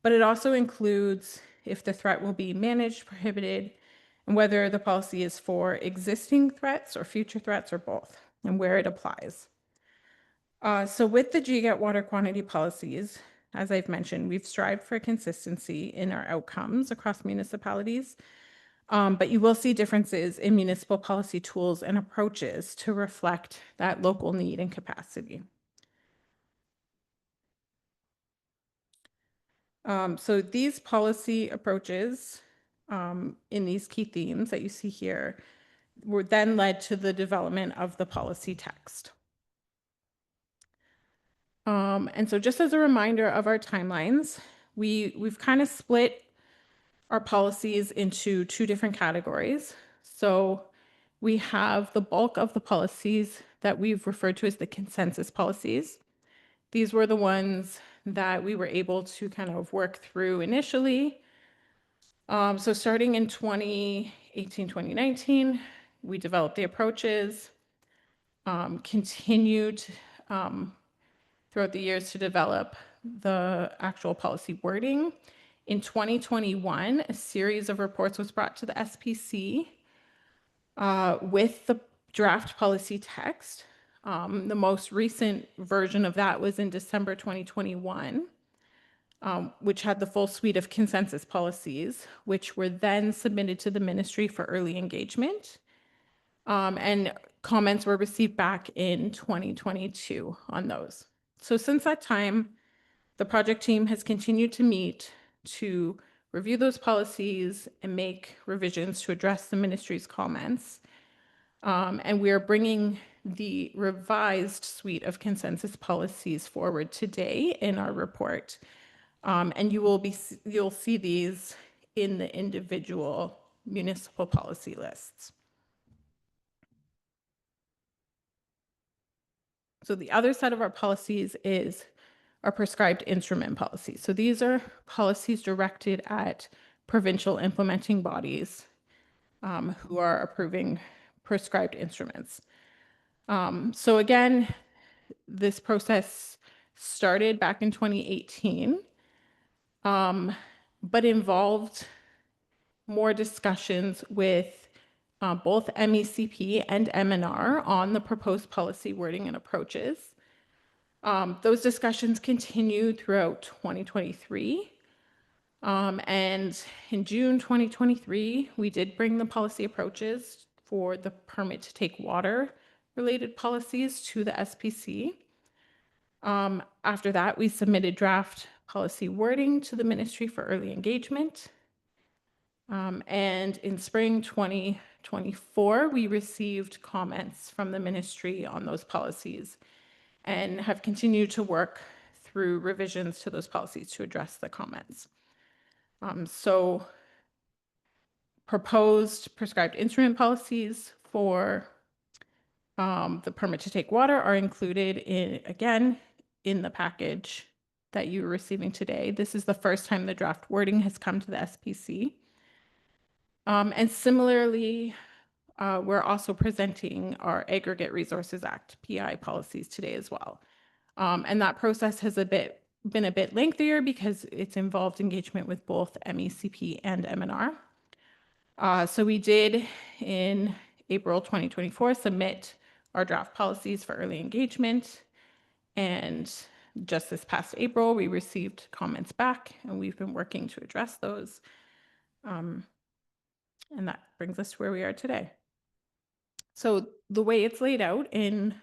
but it also includes if the threat will be managed, prohibited, and whether the policy is for existing threats or future threats or both, and where it applies. So with the GGET water quantity policies, as I've mentioned, we've strived for consistency in our outcomes across municipalities, but you will see differences in municipal policy tools and approaches to reflect that local need and capacity. So these policy approaches in these key themes that you see here were then led to the development of the policy text. And so just as a reminder of our timelines, we've kind of split our policies into 2 different categories. So we have the bulk of the policies that we've referred to as the consensus policies. These were the ones that we were able to kind of work through initially. So starting in 2018, 2019, we developed the approaches, continued throughout the years to develop the actual policy wording. In 2021, a series of reports was brought to the SPC with the draft policy text. The most recent version of that was in December 2021, which had the full suite of consensus policies, which were then submitted to the ministry for early engagement. And comments were received back in 2022 on those. So since that time, the project team has continued to meet to review those policies and make revisions to address the ministry's comments. And we are bringing the revised suite of consensus policies forward today in our report. And you'll see these in the individual municipal policy lists. So the other set of our policies is our prescribed instrument policies. So these are policies directed at provincial implementing bodies who are approving prescribed instruments. So again, this process started back in 2018, but involved more discussions with both MECP and MNR on the proposed policy wording and approaches. Those discussions continued throughout 2023. And in June 2023, we did bring the policy approaches for the permit to take water related policies to the SPC. After that, we submitted draft policy wording to the Ministry for Early Engagement. And in spring 2024, we received comments from the ministry on those policies and have continued to work through revisions to those policies to address the comments. So proposed prescribed instrument policies for the permit to take water are included again in the package that you're receiving today. This is the first time the draft wording has come to the SPC. And similarly, we're also presenting our Aggregate Resources Act, PI policies today as well. And that process has been a bit lengthier because it's involved engagement with both MECP and MNR. So we did in April 2024 submit our draft policies for early engagement. And just this past April, we received comments back and we've been working to address those. And that brings us to where we are today. So the way it's laid out in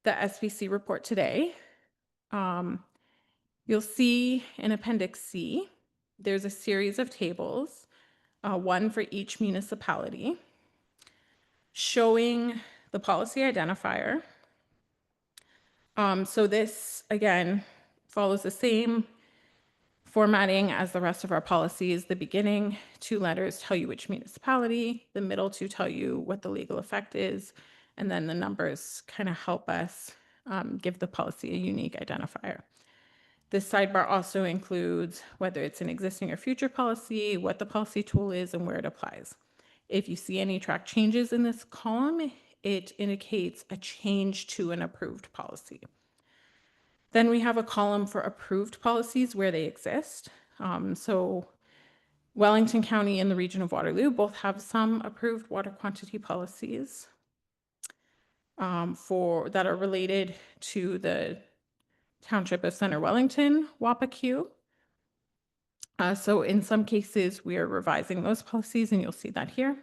the SPC report today, you'll see in Appendix C, there's a series of tables, one for each municipality, showing the policy identifier. So this, again, follows the same formatting as the rest of our policies. The beginning 2 letters tell you which municipality, the middle 2 tell you what the legal effect is, and then the numbers kind of help us give the policy a unique identifier. This sidebar also includes whether it's an existing or future policy, what the policy tool is, and where it applies. If you see any track changes in this column, it indicates a change to an approved policy. Then we have a column for approved policies where they exist. So Wellington County and the region of Waterloo both have some approved water quantity policies that are related to the Township of Center Wellington, WAPAQ. So in some cases, we are revising those policies, and you'll see that here.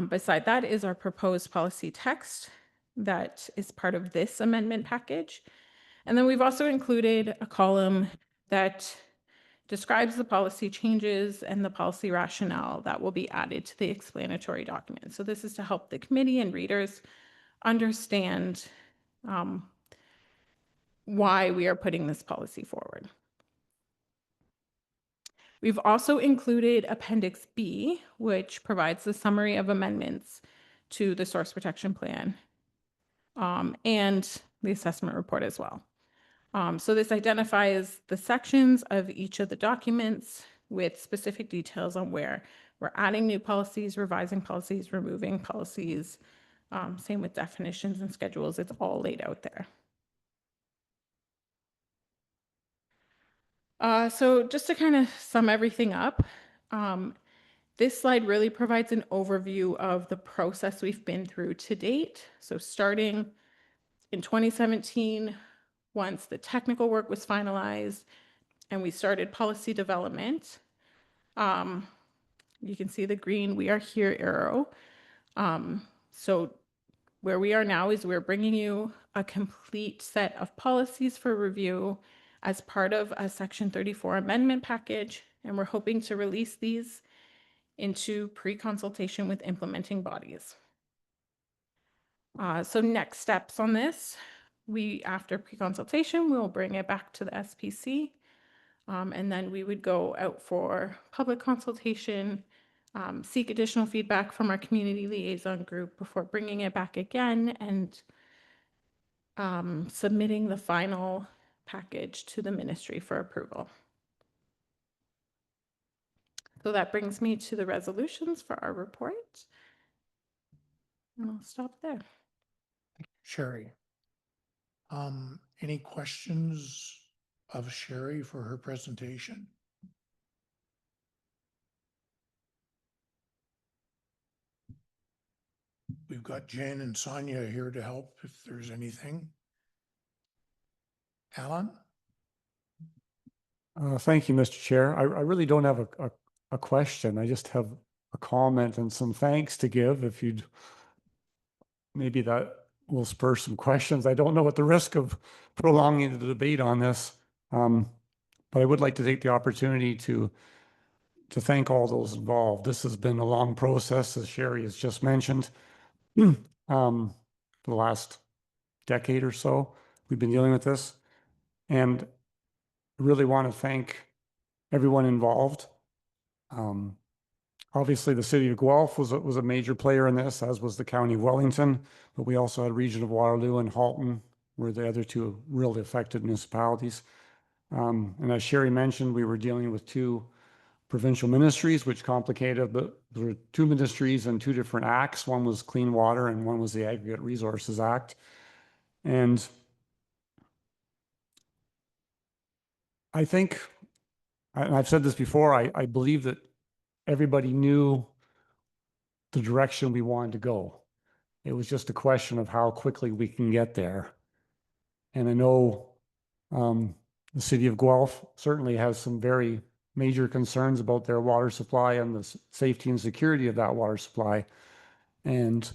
Beside that is our proposed policy text that is part of this amendment package. And then we've also included a column that describes the policy changes and the policy rationale that will be added to the explanatory document. So this is to help the committee and readers understand why we are putting this policy forward. We've also included Appendix B, which provides the summary of amendments to the source protection plan and the assessment report as well. So this identifies the sections of each of the documents with specific details on where we're adding new policies, revising policies, removing policies, same with definitions and schedules. It's all laid out there. So just to kind of sum everything up, this slide really provides an overview of the process we've been through to date. So starting in 2017, once the technical work was finalized and we started policy development, you can see the green "We Are Here" arrow. So where we are now is we're bringing you a complete set of policies for review as part of a Section 34 amendment package, and we're hoping to release these into pre-consultation with implementing bodies. So next steps on this, after pre-consultation, we'll bring it back to the SPC. And then we would go out for public consultation, seek additional feedback from our community liaison group before bringing it back again and submitting the final package to the ministry for approval. So that brings me to the resolutions for our report. And I'll stop there. Sherry. Any questions of Sherry for her presentation? We've got Jen and Sonia here to help if there's anything. Alan? Thank you, Mr. Chair. I really don't have a question. I just have a comment and some thanks to give. If you'd, maybe that will spur some questions. I don't know at the risk of prolonging the debate on this, but I would like to take the opportunity to thank all those involved. This has been a long process, as Sherry has just mentioned. For the last decade or so, we've been dealing with this, and I really want to thank everyone involved. Obviously, the city of Guelph was a major player in this, as was the county of Wellington, but we also had region of Waterloo and Halton were the other two really affected municipalities. And as Sherry mentioned, we were dealing with two provincial ministries, which complicated, but there were two ministries and two different acts. One was Clean Water and one was the Aggregate Resources Act. And I think, and I've said this before, I believe that everybody knew the direction we wanted to go. It was just a question of how quickly we can get there. And I know the city of Guelph certainly has some very major concerns about their water supply and the safety and security of that water supply. And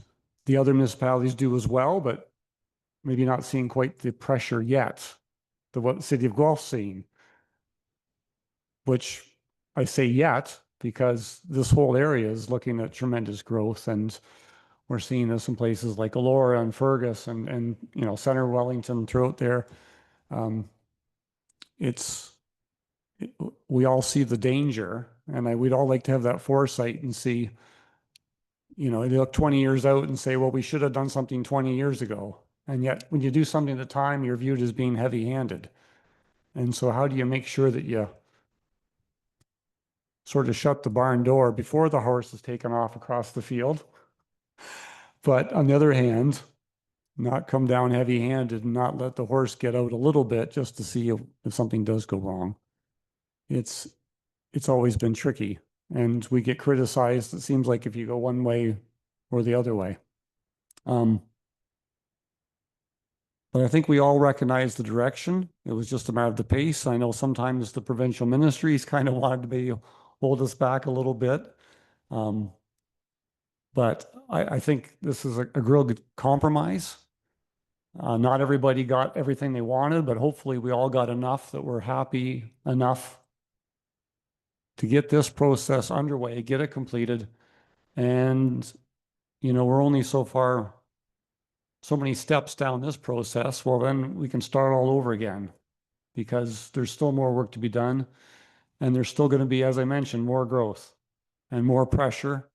the other municipalities do as well, but maybe not seeing quite the pressure yet that what the city of Guelph's seeing. Which I say yet because this whole area is looking at tremendous growth, and we're seeing this in places like Elora and Fergus and you know, Center Wellington throughout there. We all see the danger, and we'd all like to have that foresight and see, you know, they look 20 years out and say, well, we should have done something 20 years ago. And yet when you do something at the time, you're viewed as being heavy-handed. And so how do you make sure that you sort of shut the barn door before the horse is taken off across the field? But on the other hand, not come down heavy-handed and not let the horse get out a little bit just to see if something does go wrong. It's always been tricky, and we get criticized, it seems like, if you go one way or the other way. But I think we all recognize the direction. It was just a matter of the pace. I know sometimes the provincial ministries kind of wanted to hold us back a little bit. But I think this is a real good compromise. Not everybody got everything they wanted, but hopefully we all got enough that we're happy enough to get this process underway, get it completed. And, you know, we're only so many steps down this process. Well, then we can start all over again, because there's still more work to be done. And there's still going to be, as I mentioned, more growth and more pressure.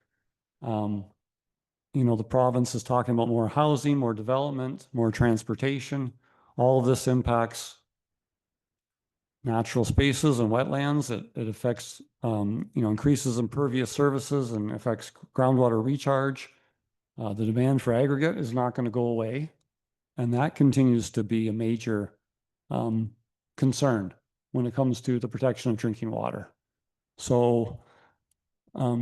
You know, the province is talking about more housing, more development, more transportation. All of this impacts natural spaces and wetlands. It affects, you know, increases impervious services and affects groundwater recharge. The demand for aggregate is not going to go away. And that continues to be a major concern when it comes to the protection of drinking water. So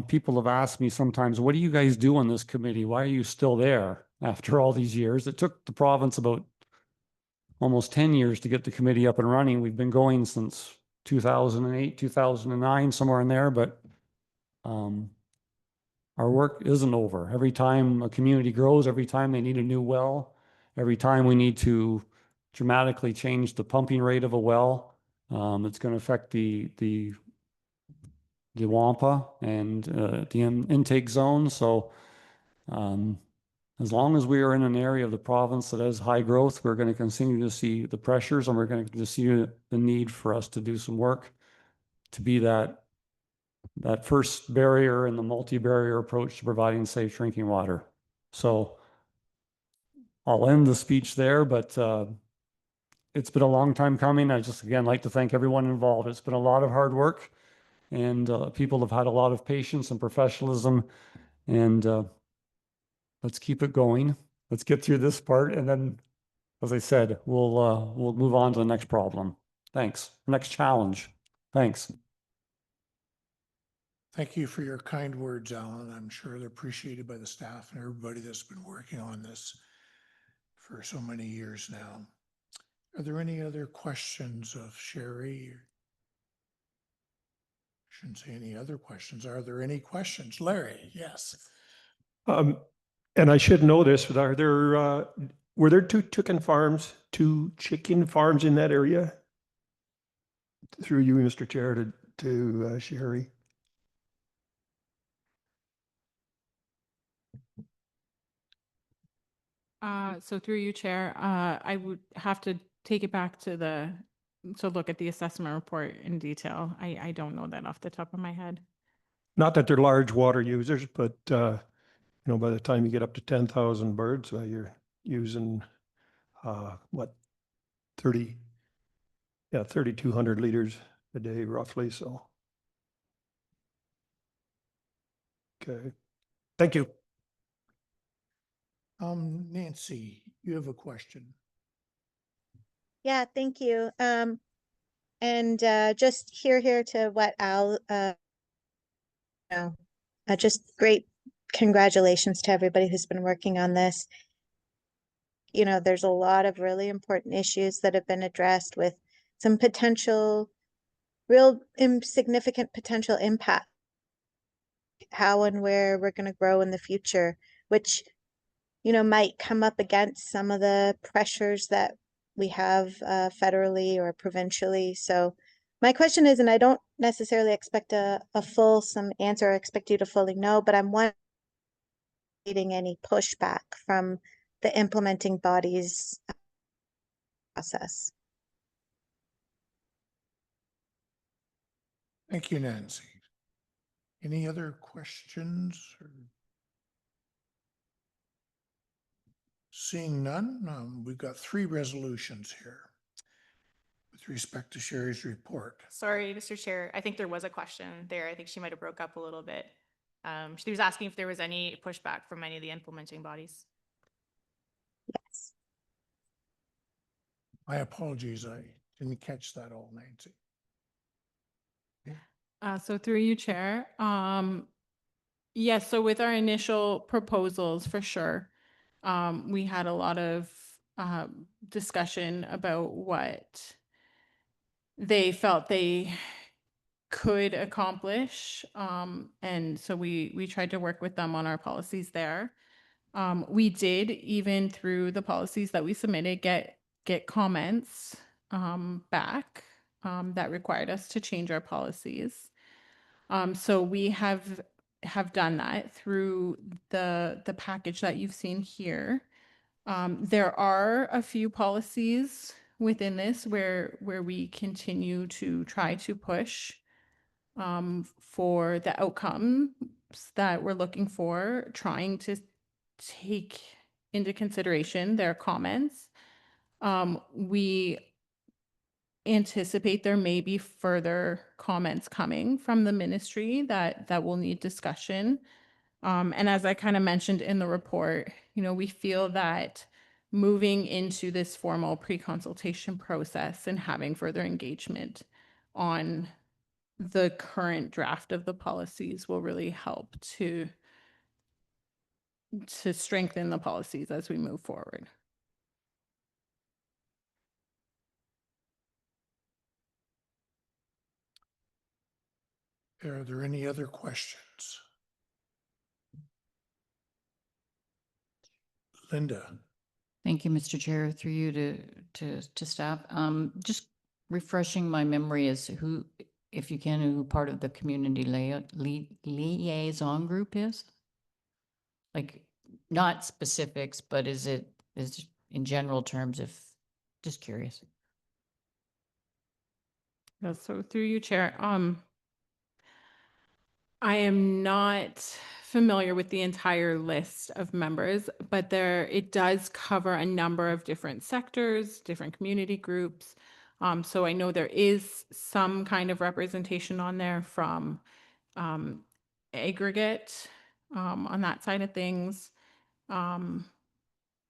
people have asked me sometimes, what do you guys do on this committee? Why are you still there after all these years? It took the province about almost 10 years to get the committee up and running. We've been going since 2008, 2009, somewhere in there, but our work isn't over. Every time a community grows, every time they need a new well, every time we need to dramatically change the pumping rate of a well, it's going to affect the Wampa and the intake zone. So As long as we are in an area of the province that has high growth, we're going to continue to see the pressures and we're going to see the need for us to do some work to be that first barrier in the multi-barrier approach to providing safe drinking water. So I'll end the speech there, but it's been a long time coming. I just, again, like to thank everyone involved. It's been a lot of hard work and people have had a lot of patience and professionalism, and let's keep it going. Let's get through this part, and then, as I said, we'll move on to the next problem. Thanks. Next challenge. Thanks. Thank you for your kind words, Alan. I'm sure they're appreciated by the staff and everybody that's been working on this for so many years now. Are there any other questions of Sherry? Shouldn't say any other questions. Are there any questions? Larry, yes. And I should know this, but were there two chicken farms in that area? Through you, Mr. Chair, to Sherry. So through you, Chair, I would have to take it back to look at the assessment report in detail. I don't know that off the top of my head. Not that they're large water users, but by the time you get up to 10,000 birds, you're using 3,200 liters a day roughly. So, okay, thank you. Nancy, you have a question. Yeah, thank you. And just here to what Al, just great congratulations to everybody who's been working on this. There's a lot of really important issues that have been addressed with some real insignificant potential impact, how and where we're going to grow in the future, which might come up against some of the pressures that we have federally or provincially. So my question is, and I don't necessarily expect a fulsome answer, I expect you to fully know, but I'm wondering any pushback from the implementing bodies process. Thank you, Nancy. Any other questions? Seeing none, we've got 3 resolutions here with respect to Sherry's report. Sorry, Mr. Chair. I think there was a question there. I think she might have broke up a little bit. She was asking if there was any pushback from any of the implementing bodies. Yes. My apologies, I didn't catch that all, Nancy. So through you, Chair. Yes, so with our initial proposals, for sure, we had a lot of discussion about what they felt they could accomplish. And so we tried to work with them on our policies there. We did, even through the policies that we submitted, get comments back that required us to change our policies. So we have done that through the package that you've seen here. There are a few policies within this where we continue to try to push for the outcomes that we're looking for, trying to take into consideration their comments. We anticipate there may be further comments coming from the ministry that will need discussion. And as I kind of mentioned in the report, we feel that moving into this formal pre-consultation process and having further engagement on the current draft of the policies will really help to strengthen the policies as we move forward. Are there any other questions? Linda. Thank you, Mr. Chair. Through you to staff. Just refreshing my memory as who, if you can, who part of the community liaison group is? Like, not specifics, but is it in general terms, if, just curious. Yeah, so through you, Chair, I am not familiar with the entire list of members, but it does cover a number of different sectors, different community groups. So I know there is some kind of representation on there from aggregate on that side of things.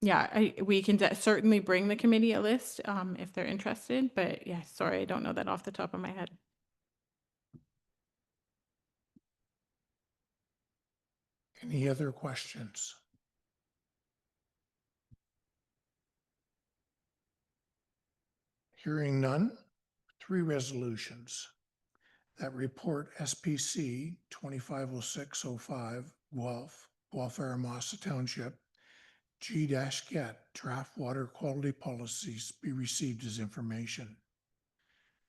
Yeah, we can certainly bring the committee a list if they're interested, but yeah, sorry, I don't know that off the top of my head. Any other questions? Hearing none, 3 resolutions that report SPC 250605 Guelph, Guelph-Aramasa Township, G-Get draft water quality policies be received as information.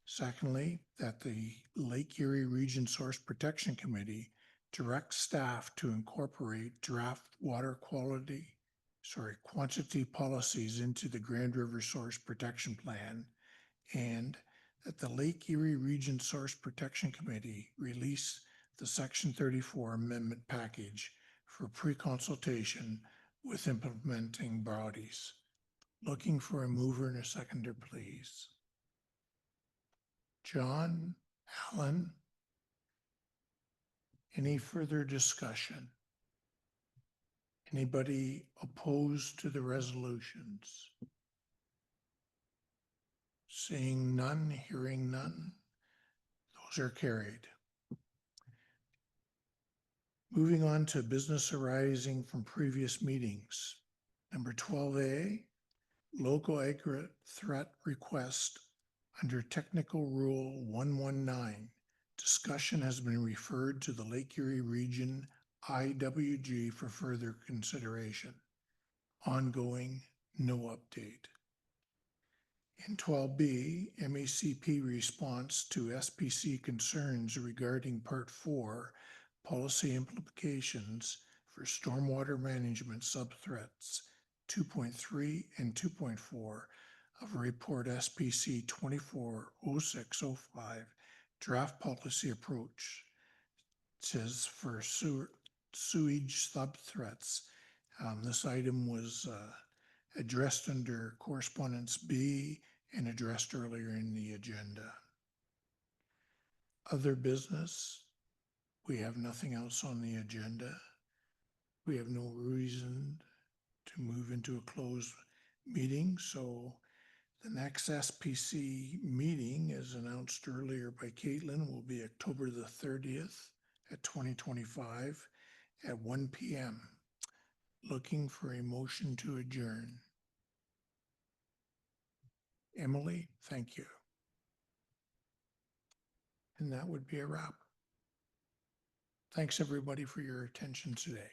Secondly, that the Lake Erie Region Source Protection Committee directs staff to incorporate draft water quantity policies into the Grand River Source Protection Plan, and that the Lake Erie Region Source Protection Committee release the Section 34 amendment package for pre-consultation with implementing bodies. Looking for a mover and a seconder, please. John, Alan, any further discussion? Anybody opposed to the resolutions? Seeing none, hearing none, those are carried. Moving on to business arising from previous meetings. Number 12A, local agri threat request under Technical Rule 119. Discussion has been referred to the Lake Erie Region IWG for further consideration. Ongoing, no update. In 12B, MACP response to SPC concerns regarding Part 4 policy implications for stormwater management subthreats 2.3 and 2.4 of report SPC 240605 draft policy approach. It says for sewage subthreats. This item was addressed under correspondence B and addressed earlier in the agenda. Other business, we have nothing else on the agenda. We have no reason to move into a closed meeting, so the next SPC meeting, as announced earlier by Caitlin, will be October the 30th at 2025 at 1 p.m. Looking for a motion to adjourn. Emily, thank you. And that would be a wrap. Thanks everybody for your attention today.